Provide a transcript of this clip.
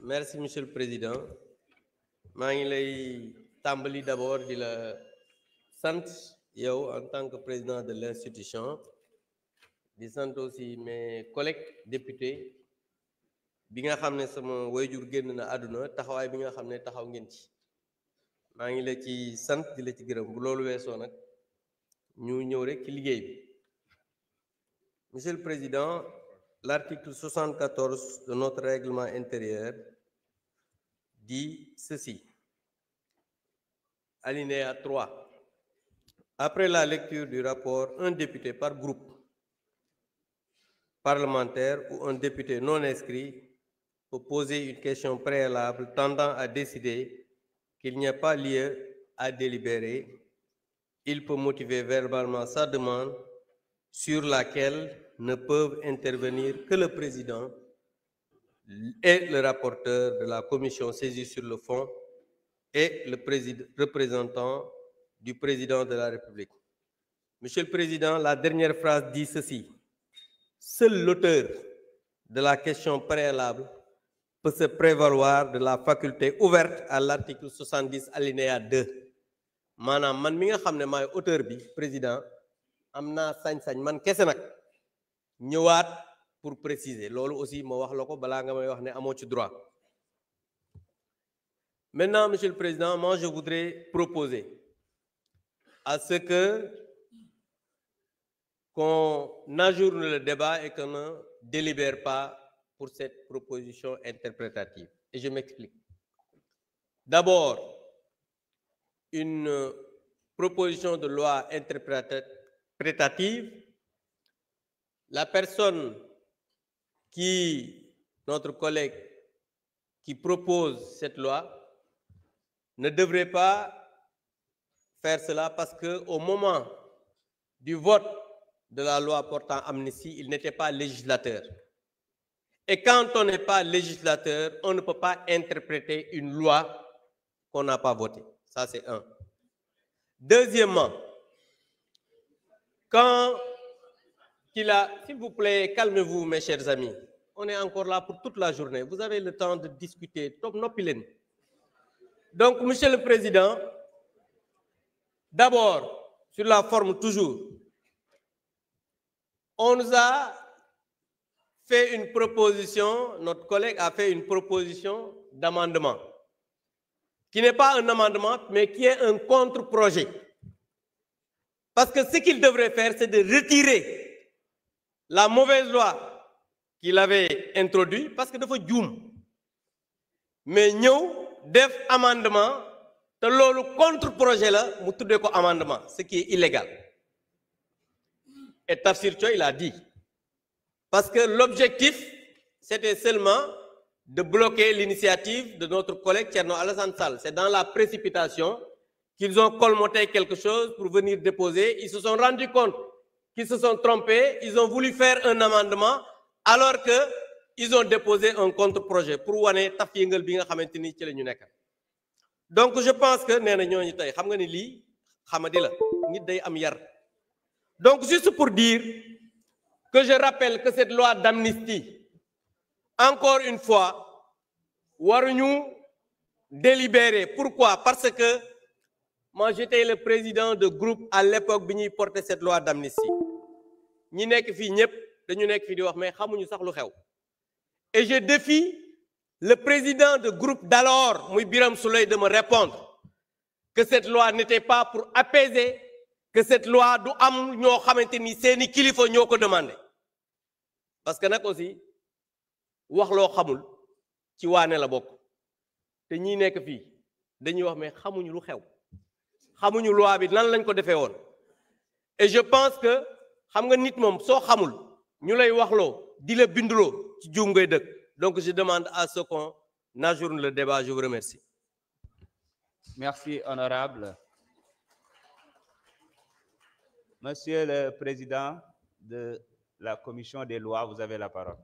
Merci, Monsieur le Président. Je ngi lay d'abord di la sant yow en tant que président de l'institution di sant aussi mes collègues députés bi nga xam ne sama wayjur génn na àdduna taxawaay bi nga xam ne taxaw ngeen ci maa ngi la ci sant di la ci gërëm bu loolu weesoo nag ñu ñëw rek ci liggéey bi. Monsieur le Président, l'article 74 de notre règlement intérieur dit ceci. Alinéa 3. Après la lecture du rapport, un député par groupe parlementaire ou un député non inscrit peut poser une question préalable tendant à décider qu'il n'y a pas lieu à délibérer. Il peut motiver verbalement sa demande sur laquelle ne peuvent intervenir que le président et le rapporteur de la commission saisie sur le fond et le représentant du président de la République. Monsieur le Président, la dernière phrase dit ceci. Seul l'auteur de la question préalable peut se prévaloir de la faculté ouverte à l'article 70 alinéa 2. Maanaam man mi nga xam ne maay auteur bi président am naa sañ-sañ man kese nag ñëwaat pour préciser loolu aussi ma wax la ko balaa nga may wax ne amoo ci droit. Maintenant, Monsieur le Président, moi je voudrais proposer à ce qu'on ajourne le débat et qu'on ne délibère pas pour cette proposition interprétative. Et je m'explique. D'abord, une proposition de loi interprétative, la personne notre collègue qui propose cette loi, ne devrait pas faire cela parce qu'au moment du vote de la loi portant amnistie, il n'était pas législateur. Et quand on n'est pas législateur, on ne peut pas interpréter une loi qu'on n'a pas votée. Ça, c'est un. Deuxièmement, s'il vous plaît, calmez-vous, mes chers amis. On est encore là pour toute la journée. Vous avez le temps de discuter. Donc, Monsieur le Président, d'abord, sur la forme toujours, on nous a fait une proposition, notre collègue a fait une proposition d'amendement, qui n'est pas un amendement, mais qui est un contre-projet. Parce que ce qu'il devrait faire, c'est de retirer la mauvaise loi qu'il avait introduite, parce que dafa juum mais ñëw def amendement te loolu contre-projet la mu tuddee ko amendement ce qui est illégal. Et Tafsir Thioye il a dit parce que l'objectif c'était seulement de bloquer l'initiative de notre collègue Thierno Alassane Sall. C'est dans la précipitation qu'ils ont colmaté quelque chose pour venir déposer. Ils se sont rendus compte qu'ils se sont trompés. Ils ont voulu faire un amendement alors que ils ont déposé un contre-projet pour wane taf yëngal bi nga xamante ni ci la ñu nekk. Donc je pense que nee na ñooñu tey xam nga ni lii xamadi la nit day am yar. Donc juste pour dire que je rappelle que cette loi d'amnistie, encore une fois, waruñu délibérer. Pourquoi? Parce que moi j'étais le président de groupe à l'époque bi ñuy porter cette loi d'amnistie. Ñi nekk fii ñëpp dañu nekk fii di wax mais xamuñu sax lu xew. Et je défie le président de groupe d'alors, Mouy Biram Souleye, de me répondre que cette loi n'était pas pour apaiser, que cette loi du am ñoo xamante ni seeni kilifa ñoo ko demandé. Parce que nag aussi wax loo xamul ci waane la bokk te ñi nekk fii dañuy wax mais xamuñu lu xew xamuñu loi bi nan lañ ko defee woon. Et je pense que xam nga nit moom soo xamul ñu lay waxloo di la binduloo ci juum ngay dëkk. Donc je demande à ce qu'on ajourne le débat. Je vous remercie. Merci, honorable. Monsieur le Président de la Commission des lois, vous avez la parole.